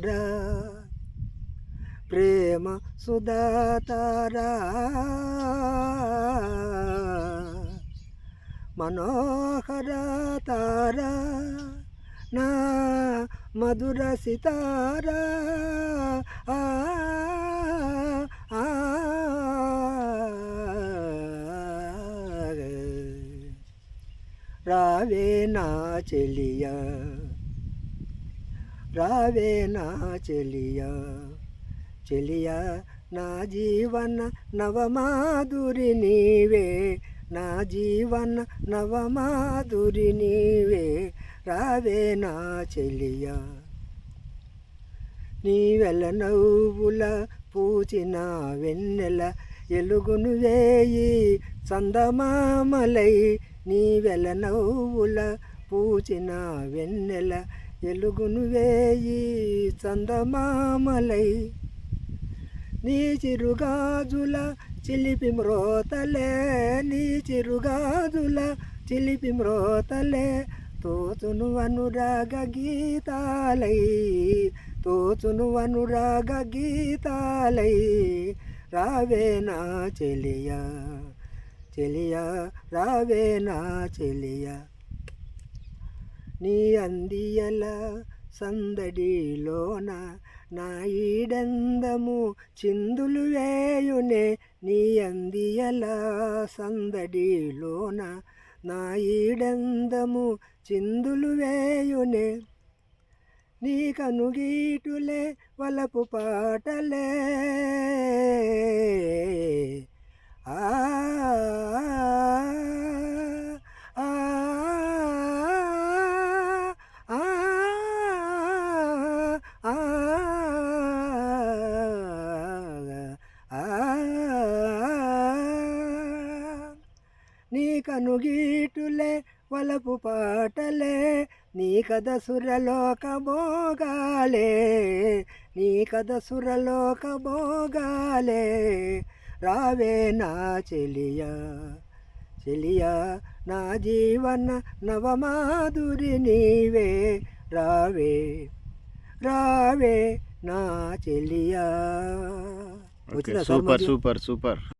తారా ప్రేమ సుధా తారా మనోహర తారా నా మధుర సితారా ఆ, ఆ, రావే నా చెలియా రావే నా చెలియా చెలియా నా జీవన నవమాధురి నీవే నా జీవన నవమాధురి నీవే రావే నా చెలియా నీవెల నవ్వుల పూచిన వెన్నెల ఎలుగును వేయి చందమామలై నీవెల నవ్వుల పూచిన వెన్నెల ఎలుగును వేయి చందమామలై నీ చిరుగాజుల చిలిపి మ్రోతలే నీ చిరుగాజుల చిలిపి మ్రోతలే తోచును అనురాగ గీతాలై తోచును అనురాగ గీతాలై రావే నా చెలియా చెలియా రావే నా చెలియా నీ అందియల సందడిలోన నా ఈడందము చిందులు వేయునే నీ అందియల సందడిలోన నా ఈడందము చిందులు వేయునే నీ కనుగీటులే వలపు పాటలే ఆ నీ కనుగీటులే వలపు పాటలే నీ కథ సురలోక భోగాలే నీ కథ సురలోక భోగాలే రావే నా చెలియా చెలియా నా జీవన నవమాధురి నీవే రావే రావే నా చెలియా. Super super super.